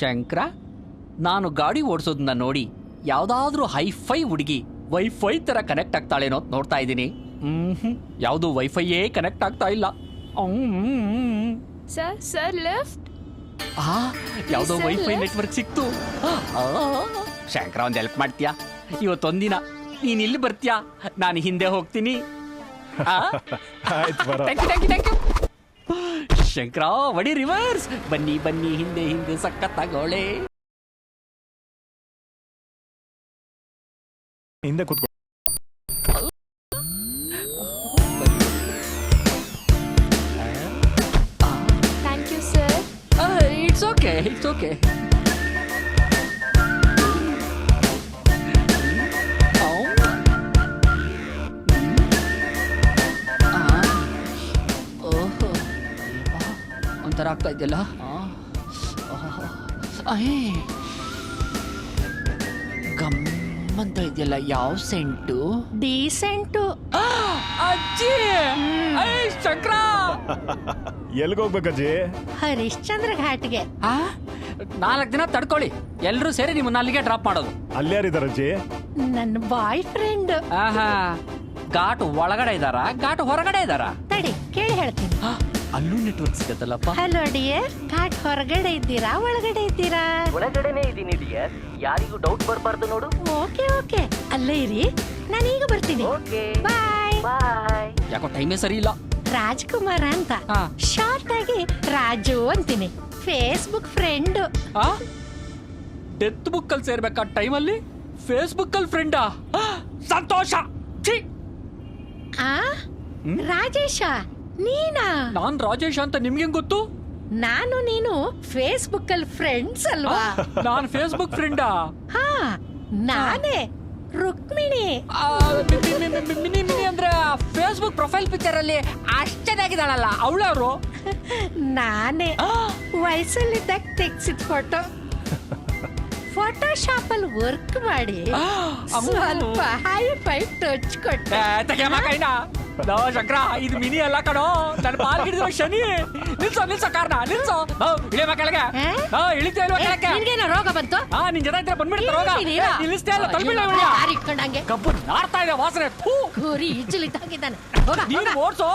ಶಂಕರ, ನಾನು ಗಾಡಿ ಓಡಿಸೋದನ್ನ ನೋಡಿ ಯಾವ್ದಾದ್ರೂ ಹೈಫೈ ಹುಡುಗಿ ವೈಫೈ ತರ ಕನೆಕ್ಟ್ ಆಗ್ತಾಳೇನೋ ಅಂತ ನೋಡ್ತಾ ಇದ್ದೀನಿ. ಯಾವುದು ವೈಫೈಯೇ ಕನೆಕ್ಟ್ ಆಗ್ತಾ ಇಲ್ಲ. Sir left. ಯಾವ್ದೋ Sir, ವೈಫೈ left. ನೆಟ್ವರ್ಕ್ ಸಿಕ್ತು. ಶಂಕರ, ಒಂದ್ ಹೆಲ್ಪ್ ಮಾಡ್ತೀಯಾ? ಇವತ್ತೊಂದಿನ ನೀನ್ ಇಲ್ಲಿ ಬರ್ತೀಯಾ, ನಾನು ಹಿಂದೆ ಹೋಗ್ತೀನಿ. Thank you. ಶಂಕರ, ವಡಿ ರಿವರ್ಸ್. ಬನ್ನಿ ಬನ್ನಿ, ಹಿಂದೆ ಹಿಂದೆ ಸಖತ್ತಾಗೋಳೆ. ಹಿಂದೆ ಕೂತ್ಕೊ. Thank you sir. It's okay, it's okay. ಒಂಥರ ಆಗ್ತಾ ಇದೆಯಲ್ಲ. ಗಮ್ಮಂತ ಇದೆಯಲ್ಲ. ಯಾವ ಸೆಂಟು? ಡೀಸೆಂಟು. ಅಜ್ಜಿ, ಶಂಕರ, ಎಲ್ಗೋಗ್ಬೇಕಜ್ಜಿ? ಹರಿಶ್ಚಂದ್ರ ಘಾಟ್ಗೆ. 4 ದಿನ ತಡ್ಕೊಳ್ಳಿ, ಎಲ್ರೂ ಸೇರಿ ನಿಮ್ಮನ್ನ ಅಲ್ಲಿಗೆ ಡ್ರಾಪ್ ಮಾಡೋದು. ಅಲ್ಯಾರಿದಾರಜ್ಜಿ? ನನ್ನ ಬಾಯ್ ಫ್ರೆಂಡ್. ಘಾಟ್ ಒಳಗಡೆ ಇದ್ದಾರಾ, ಘಾಟ್ ಹೊರಗಡೆ ಇದ್ದಾರಾ? ತಡಿ, ಕೇಳಿ ಹೇಳ್ತೀನಿ. ಅಲ್ಲೂ ನೆಟ್ವರ್ಕ್ ಸಿಗತ್ತಲ್ಲಪ್ಪ. ಹಲೋ ಡಿಯರ್, ಘಾಟ್ ಹೊರಗಡೆ ಇದ್ದೀರಾ ಒಳಗಡೆ ಇದ್ದೀರಾ? ಒಳಗಡೆನೆ ಇದೀನಿ ಡಿಯರ್, ಯಾರಿಗೂ ಡೌಟ್ ಬರಬಾರ್ದು ನೋಡು. ಓಕೆ, ಅಲ್ಲೇ ಇರಿ, ನಾನು ಈಗ ಬರ್ತೀನಿ. Okay bye. ಬಾಯ್. ಯಾಕೋ ಟೈಮೇ ಸರಿ ಇಲ್ಲ. ರಾಜ್ಕುಮಾರ್ ಅಂತ, ಹಾ. ಶಾರ್ಟ್ ಆಗಿ ರಾಜು ಅಂತೀನಿ. Facebook friend. ಡೆತ್ ಬುಕ್ ಅಲ್ಲಿ ಸೇರ್ಬೇಕಾ ಟೈಮಲ್ಲಿ ಫೇಸ್ಬುಕ್ ಅಲ್ಲಿ ಫ್ರೆಂಡಾ? ಸಂತೋಷ. ಛೀ! ರಾಜೇಶ, ನೀನಾ? ನಾನ್ ರಾಜೇಶ್ ಅಂತ ನಿಮ್ಗೆ ಗೊತ್ತು? ನಾನು ನೀನು ಫೇಸ್ಬುಕ್ ಅಲ್ಲಿ ಫ್ರೆಂಡ್ಸ್ ಅಲ್ವಾ? ನಾನ್ ಫೇಸ್ಬುಕ್ ಫ್ರೆಂಡಾ? ಹಾ, ನಾನೇ ರುಕ್ಮಿಣಿ. ಮಿನಿ ಅಂದ್ರೆ ಫೇಸ್ಬುಕ್ ಪ್ರೊಫೈಲ್ ಪಿಕ್ಚರ್ ಅಲ್ಲಿ ಅಷ್ಟ್ ಚೆನ್ನಾಗಿದ್ದಾಳಲ್ಲ, ಅವಳವರು? ನಾನೇ ವಯಸ್ಸಲ್ಲಿದ್ದಾಗ ತೆಗ್ಸಿದ ಫೋಟೋಶಾಪ್ ಅಲ್ಲಿ ವರ್ಕ್ ಮಾಡಿ ಸ್ವಲ್ಪ ಹೈ ಟಚ್ ಕೊಟ್ಟೆ. ಶಂಕರ, ಇದು ಮಿನಿ ಅಲ್ಲ ಕಣೋ, ನನ್ನ ಪಾಲ್ ಹಿಡಿದಿರೋ ಶನಿ. ನಿಲ್ಸೋ ಕಾರ್ನ, ನಿಲ್ಸೋ. ಇಳಿಯಮ್ಮ ಕೆಳಗೆ. ಇಳಿತಾ ಇಲ್ವಾ ಕೆಳಗೆ? ನಿನ್ಗೇನೋ ರೋಗ ಬಂತು? ನಿನ್ ಜೊತೆ ಇದ್ರೆ ಬಂದ್ಬಿಡ್ತಾ ರೋಗ. ನಿಲ್ಲಿಸ್ತಾ ಇಲ್ಲ, ಇಟ್ಕೊಂಡಂಗೆ ಕಬ್ಬು ನಾರ್ತಾ ಇದೆ ವಾಸನೆ. ಗುರಿ ಈಜಲಿದ್ದಾಗಿದ್ದಾನೆ. ನೀನು ಓಡ್ಸೋ.